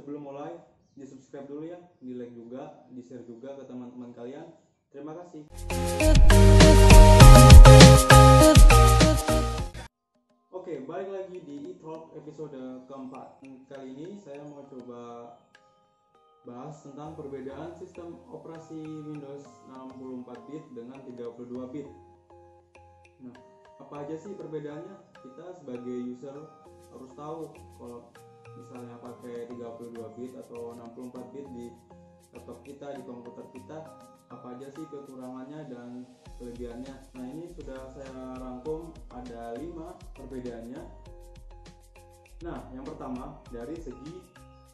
Sebelum mulai, di subscribe dulu ya, di like juga, di share juga ke teman-teman kalian. Terima kasih. Oke, balik lagi di e-talk episode keempat. Kali ini saya mau coba bahas tentang perbedaan sistem operasi Windows 64 bit dengan 32 bit. Nah, apa aja sih perbedaannya? Kita sebagai user harus tahu kalau misalnya pakai 32 bit atau 64 bit di laptop kita, di komputer kita, apa aja sih kekurangannya dan kelebihannya. Nah, ini sudah saya rangkum ada 5 perbedaannya. Nah, yang pertama dari segi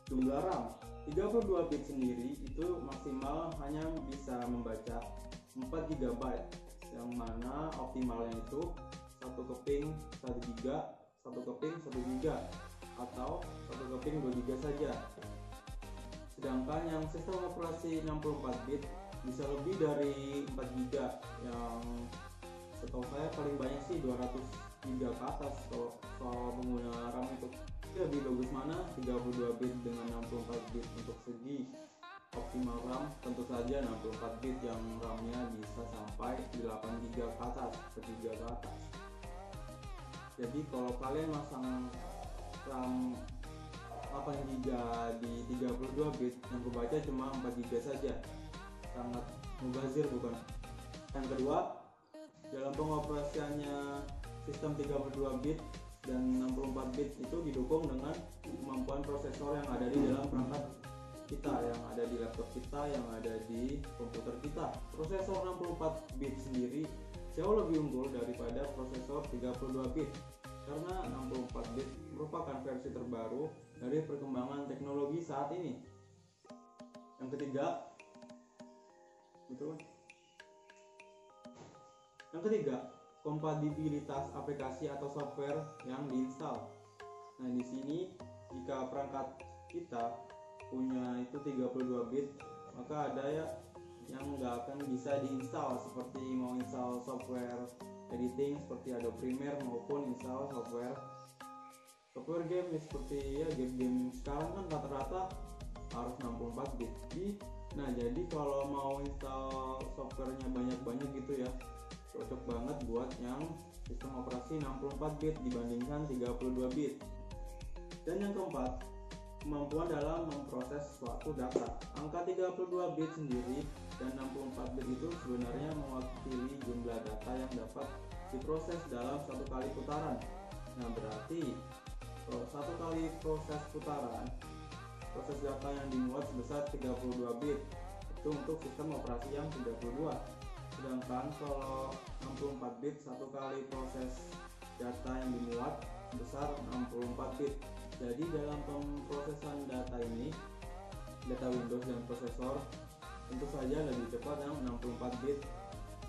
jumlah RAM. 32 bit sendiri itu maksimal hanya bisa membaca 4 GB, yang mana optimalnya itu 1 keping 1 GB, 1 keping 1 GB, atau 1 keping 2 GB saja. Sedangkan yang sistem operasi 64 bit bisa lebih dari 4 GB, yang setahu saya paling banyak sih 200 GB ke atas kalau soal pengguna RAM itu. Lebih bagus mana 32 bit dengan 64 bit untuk segi optimal RAM? Tentu saja 64 bit yang RAM-nya bisa sampai 8 GB ke atas, 1 GB ke atas. Jadi kalau kalian masang RAM 8 GB di 32 bit, yang kebaca cuma 4 GB saja, sangat mubazir bukan? Yang kedua, dalam pengoperasiannya sistem 32 bit dan 64 bit itu didukung dengan kemampuan prosesor yang ada di dalam perangkat kita, yang ada di laptop kita, yang ada di komputer kita. Prosesor 64 bit sendiri jauh lebih unggul daripada prosesor 32 bit karena 64 bit merupakan versi terbaru dari perkembangan teknologi saat ini. Yang ketiga, kompatibilitas aplikasi atau software yang diinstal. Nah, di sini jika perangkat kita punya itu 32 bit, maka ada ya yang nggak akan bisa diinstal, seperti mau install software editing seperti Adobe Premiere maupun install software game seperti ya game sekarang kan rata-rata harus 64 bit. Nah, jadi kalau mau install softwarenya banyak-banyak gitu ya, cocok banget buat yang sistem operasi 64 bit dibandingkan 32 bit. Dan yang keempat, kemampuan dalam memproses suatu data. Angka 32 bit sendiri dan 64 bit itu sebenarnya mewakili jumlah data yang dapat diproses dalam satu kali putaran. Nah, berarti kalau satu kali proses putaran, proses data yang dimuat sebesar 32 bit itu untuk sistem operasi yang 32. Sedangkan kalau 64 bit satu kali proses data yang dimuat sebesar 64 bit. Jadi dalam pemrosesan data ini, data Windows dan prosesor tentu saja lebih cepat yang 64 bit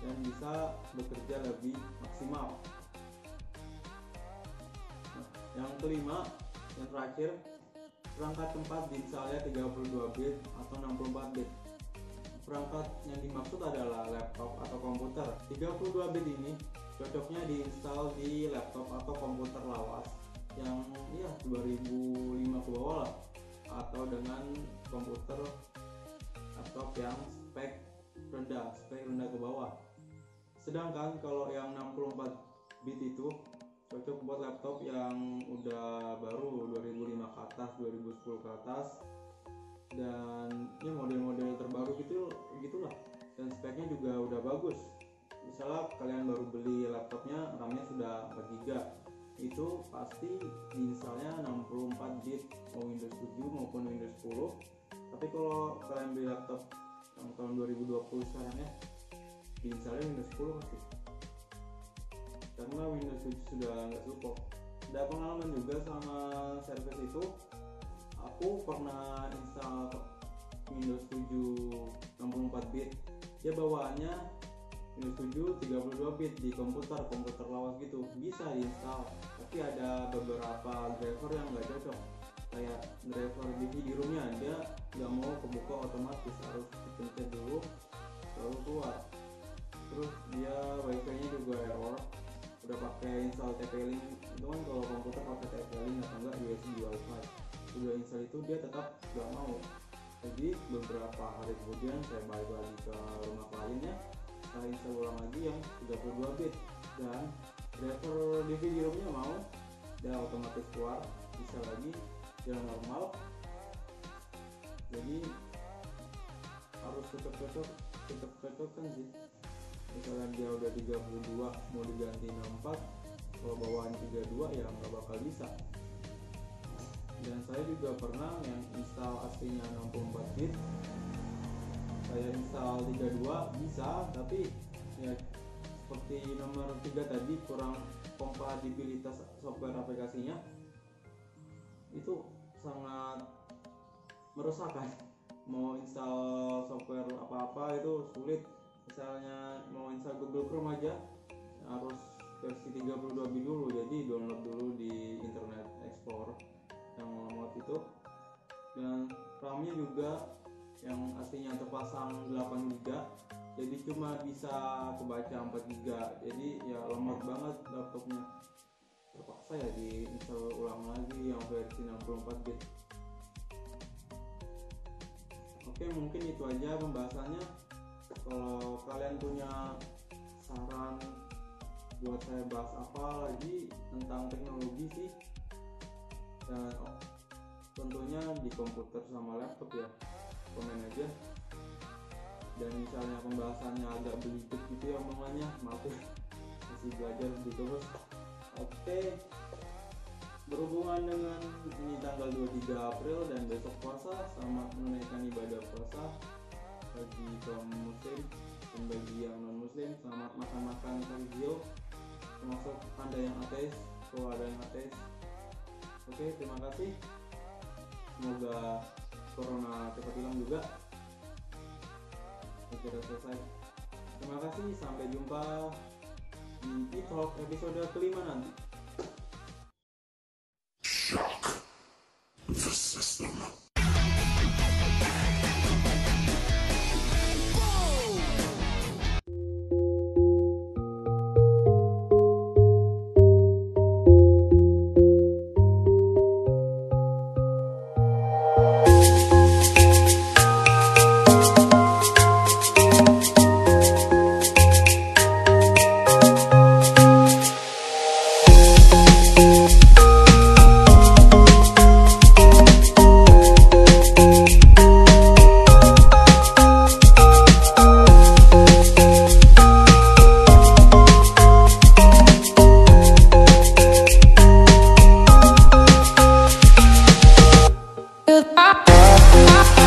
dan bisa bekerja lebih maksimal. Nah, yang kelima, yang terakhir, perangkat tempat diinstalnya 32 bit atau 64 bit. Perangkat yang dimaksud adalah laptop atau komputer. 32 bit ini cocoknya diinstal di laptop atau komputer lawas yang ya 2005 ke bawah lah, atau dengan komputer laptop yang spek rendah ke bawah. Sedangkan kalau yang 64 bit itu cocok buat laptop yang udah baru 2005 ke atas, 2010 ke atas, dan ya model-model terbaru gitulah, dan speknya juga udah bagus. Misalnya kalian baru beli laptopnya, RAM-nya sudah 4 GB, itu pasti diinstalnya 64 bit, mau Windows 7 maupun Windows 10. Tapi kalau kalian beli laptop yang tahun 2020 sekarang ya, diinstalnya Windows 10 pasti, karena Windows 7 sudah nggak support. Ada pengalaman juga sama service itu. Aku pernah install Windows 7 64 bit, dia bawaannya Windows 7 32 bit di komputer lawas gitu, bisa diinstal, tapi ada beberapa driver yang nggak cocok, kayak driver DVD-ROM-nya dia nggak mau kebuka otomatis, harus dipencet dulu baru keluar. Terus dia wifi-nya juga error, udah pakai install TP-Link, itu kan kalau komputer pakai TP-Link atau enggak USB wifi, sudah install itu dia tetap gak mau. Jadi beberapa hari kemudian saya balik lagi ke rumah kliennya, saya install ulang lagi yang 32 bit dan driver DVD ROM-nya mau, dan otomatis keluar, bisa lagi jalan normal. Jadi harus tetap cocok kan sih. Misalnya dia udah 32 mau diganti 64, kalau bawaan 32 ya nggak bakal bisa. Dan saya juga pernah yang install aslinya 64 bit, saya install 32 bisa, tapi ya seperti nomor 3 tadi, kurang kompatibilitas software aplikasinya itu sangat meresahkan. Mau install software apa-apa itu sulit. Misalnya mau install Google Chrome aja harus versi 32 bit dulu, jadi download dulu di Internet Explorer yang lemot itu. Dan RAM-nya juga yang aslinya terpasang 8 GB, jadi cuma bisa kebaca 4 GB, jadi ya lemot banget laptopnya. Terpaksa ya di install ulang lagi yang versi 64 bit. Oke, mungkin itu aja pembahasannya. Kalau kalian punya saran buat saya bahas apa lagi tentang teknologi sih, dan tentunya di komputer sama laptop ya, komen aja. Dan misalnya pembahasannya agak belibet gitu ya omongannya, maaf ya, masih belajar gitu bos. Oke, berhubungan dengan ini tanggal 23 April dan besok puasa, selamat menunaikan ibadah puasa bagi kaum muslim, dan bagi yang non muslim selamat makan takjil, termasuk anda yang ateis kalau ada yang ateis. Oke, terima kasih, semoga corona cepat hilang juga, segera selesai. Terima kasih, sampai jumpa di e-talk episode kelima nanti. Shock the system. Goodbye.